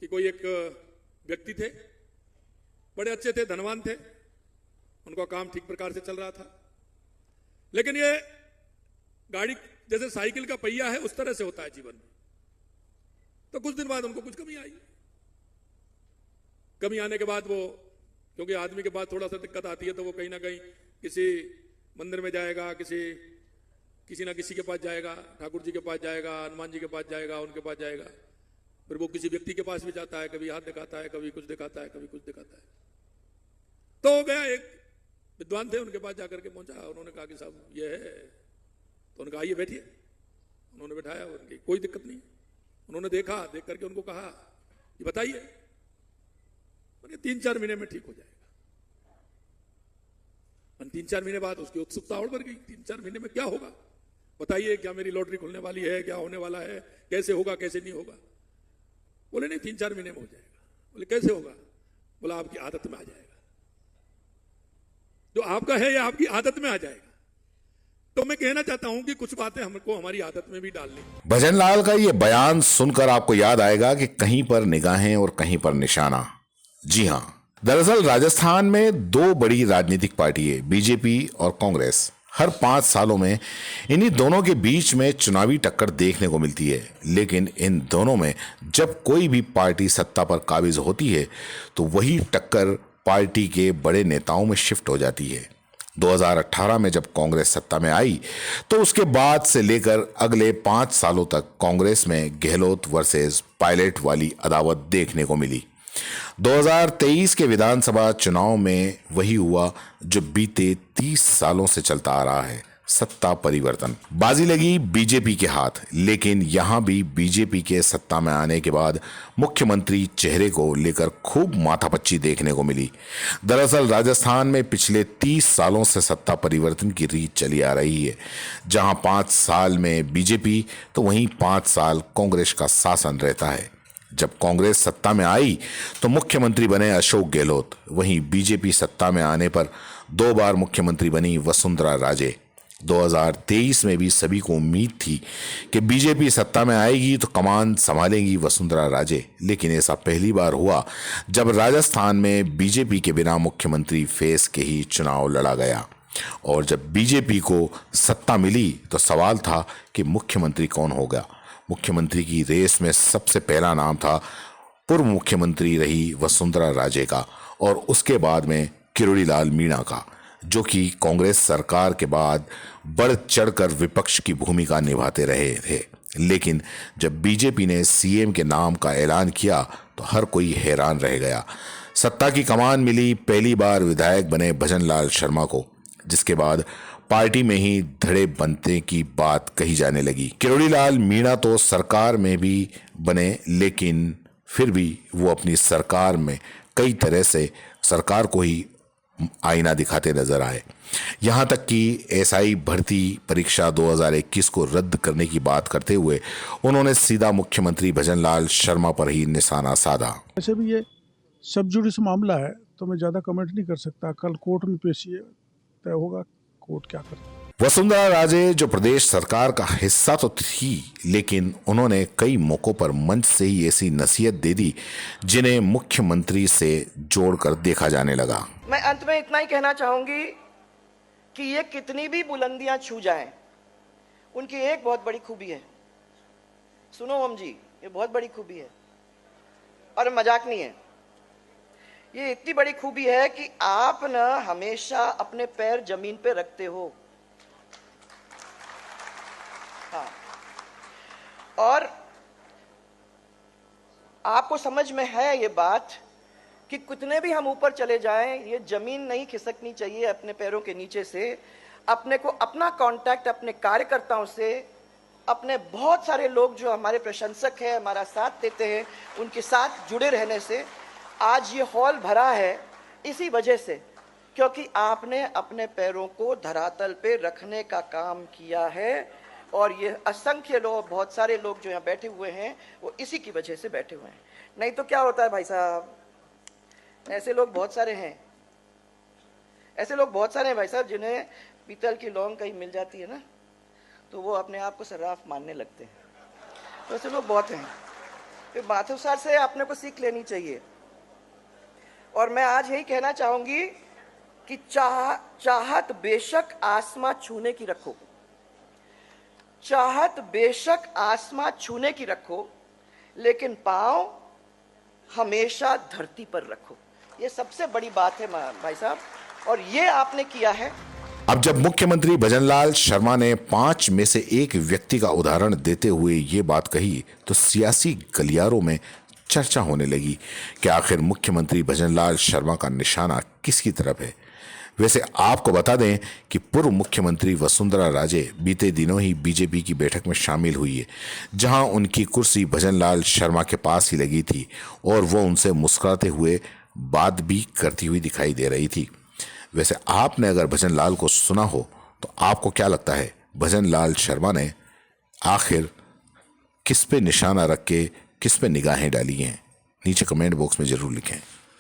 कि कोई एक व्यक्ति थे, बड़े अच्छे थे, धनवान थे, उनका काम ठीक प्रकार से चल रहा था, लेकिन ये गाड़ी जैसे साइकिल का पहिया है उस तरह से होता है जीवन में। तो कुछ दिन बाद उनको कुछ कमी आई। कमी आने के बाद वो, क्योंकि आदमी के बाद थोड़ा सा दिक्कत आती है, तो वो कहीं ना कहीं किसी मंदिर में जाएगा, किसी ना किसी के पास जाएगा, ठाकुर जी के पास जाएगा, हनुमान जी के पास जाएगा, उनके पास जाएगा, फिर वो किसी व्यक्ति के पास भी जाता है, कभी हाथ दिखाता है, कभी कुछ दिखाता है, कभी कुछ दिखाता है। तो हो गया, एक विद्वान थे, उनके पास जाकर के पहुंचा, उन्होंने कहा कि साहब ये है, तो उन्होंने कहा आइए बैठिए। उन्होंने बैठाया, उनकी कोई दिक्कत नहीं। उन्होंने देखा, देख करके उनको कहा कि बताइए। 3-4 महीने में ठीक हो जाएगा। 3-4 महीने बाद उसकी उत्सुकता और बढ़ गई, 3-4 महीने में क्या होगा, बताइए, क्या मेरी लॉटरी खुलने वाली है, क्या होने वाला है, कैसे होगा, कैसे नहीं होगा। बोले नहीं, 3-4 महीने में हो जाएगा। बोले कैसे होगा? बोला आपकी आदत में आ जाएगा, जो आपका है या आपकी आदत में आ जाएगा। तो मैं कहना चाहता हूं कि कुछ बातें हमको हमारी आदत में भी डालनी। भजनलाल का ये बयान सुनकर आपको याद आएगा कि कहीं पर निगाहें और कहीं पर निशाना। जी हां, दरअसल राजस्थान में 2 बड़ी राजनीतिक पार्टियां बीजेपी और कांग्रेस, हर 5 सालों में इन्हीं दोनों के बीच में चुनावी टक्कर देखने को मिलती है। लेकिन इन दोनों में जब कोई भी पार्टी सत्ता पर काबिज होती है तो वही टक्कर पार्टी के बड़े नेताओं में शिफ्ट हो जाती है। 2018 में जब कांग्रेस सत्ता में आई तो उसके बाद से लेकर अगले 5 सालों तक कांग्रेस में गहलोत वर्सेस पायलट वाली अदावत देखने को मिली। 2023 के विधानसभा चुनाव में वही हुआ जो बीते 30 सालों से चलता आ रहा है, सत्ता परिवर्तन। बाजी लगी बीजेपी के हाथ, लेकिन यहां भी बीजेपी के सत्ता में आने के बाद मुख्यमंत्री चेहरे को लेकर खूब माथापच्ची देखने को मिली। दरअसल राजस्थान में पिछले 30 सालों से सत्ता परिवर्तन की रीत चली आ रही है, जहां 5 साल में बीजेपी तो वहीं 5 साल कांग्रेस का शासन रहता है। जब कांग्रेस सत्ता में आई तो मुख्यमंत्री बने अशोक गहलोत, वहीं बीजेपी सत्ता में आने पर 2 बार मुख्यमंत्री बनी वसुंधरा राजे। 2023 में भी सभी को उम्मीद थी कि बीजेपी सत्ता में आएगी तो कमान संभालेंगी वसुंधरा राजे, लेकिन ऐसा पहली बार हुआ जब राजस्थान में बीजेपी के बिना मुख्यमंत्री फेस के ही चुनाव लड़ा गया। और जब बीजेपी को सत्ता मिली तो सवाल था कि मुख्यमंत्री कौन होगा। मुख्यमंत्री की रेस में सबसे पहला नाम था पूर्व मुख्यमंत्री रही वसुंधरा राजे का, और उसके बाद में किरोड़ी लाल मीणा का, जो कि कांग्रेस सरकार के बाद बढ़ चढ़कर विपक्ष की भूमिका निभाते रहे थे। लेकिन जब बीजेपी ने सीएम के नाम का ऐलान किया तो हर कोई हैरान रह गया। सत्ता की कमान मिली पहली बार विधायक बने भजनलाल शर्मा को, जिसके बाद पार्टी में ही धड़े बनने की बात कही जाने लगी। किरोड़ी लाल मीणा तो सरकार में भी बने, लेकिन फिर भी वो अपनी सरकार में कई तरह से सरकार को ही आईना दिखाते नजर आए। यहां तक कि एसआई भर्ती परीक्षा 2021 को रद्द करने की बात करते हुए उन्होंने सीधा मुख्यमंत्री भजनलाल शर्मा पर ही निशाना साधा। वैसे भी ये सब जुडिस मामला है तो मैं ज्यादा कमेंट नहीं कर सकता। कल कोर्ट में पेशी तय होगा, कोर्ट क्या करता है। वसुंधरा राजे जो प्रदेश सरकार का हिस्सा तो थी, लेकिन उन्होंने कई मौकों पर मंच से ही ऐसी नसीहत दे दी जिन्हें मुख्यमंत्री से जोड़कर देखा जाने लगा। मैं अंत में इतना ही कहना चाहूंगी कि ये कितनी भी बुलंदियां छू जाएं, उनकी एक बहुत बड़ी खूबी है। सुनो ओम जी, ये बहुत बड़ी खूबी है और मजाक नहीं है। ये इतनी बड़ी खूबी है कि आप न हमेशा अपने पैर जमीन पे रखते हो। हाँ, और आपको समझ में है ये बात कि कितने भी हम ऊपर चले जाएं, ये जमीन नहीं खिसकनी चाहिए अपने पैरों के नीचे से। अपने को अपना कांटेक्ट अपने कार्यकर्ताओं से, अपने बहुत सारे लोग जो हमारे प्रशंसक हैं, हमारा साथ देते हैं, उनके साथ जुड़े रहने से आज ये हॉल भरा है, इसी वजह से, क्योंकि आपने अपने पैरों को धरातल पे रखने का काम किया है। और ये असंख्य लोग, बहुत सारे लोग जो यहाँ बैठे हुए हैं, वो इसी की वजह से बैठे हुए हैं। नहीं तो क्या होता है भाई साहब, ऐसे लोग बहुत सारे हैं, ऐसे लोग बहुत सारे हैं भाई साहब, जिन्हें पीतल की लौंग कहीं मिल जाती है ना तो वो अपने आप को सर्राफ मानने लगते हैं। तो ऐसे लोग बहुत हैं। तो माथुर सर से अपने को सीख लेनी चाहिए। और मैं आज यही कहना चाहूंगी कि चाहत बेशक आसमां छूने की रखो, चाहत बेशक आसमां छूने की रखो, लेकिन पांव हमेशा धरती पर रखो। ये सबसे बड़ी बात है भाई साहब, और ये आपने किया है। अब जब मुख्यमंत्री भजनलाल शर्मा ने 5 में से एक व्यक्ति का उदाहरण देते हुए ये बात कही तो सियासी गलियारों में चर्चा होने लगी कि आखिर मुख्यमंत्री भजनलाल शर्मा का निशाना किसकी तरफ है। वैसे आपको बता दें कि पूर्व मुख्यमंत्री वसुंधरा राजे बीते दिनों ही बीजेपी की बैठक में शामिल हुई है, जहां उनकी कुर्सी भजनलाल शर्मा के पास ही लगी थी और वो उनसे मुस्कुराते हुए बात भी करती हुई दिखाई दे रही थी। वैसे आपने अगर भजनलाल को सुना हो तो आपको क्या लगता है, भजनलाल शर्मा ने आखिर किस पे निशाना रख के किस पे निगाहें डाली हैं? नीचे कमेंट बॉक्स में जरूर लिखें।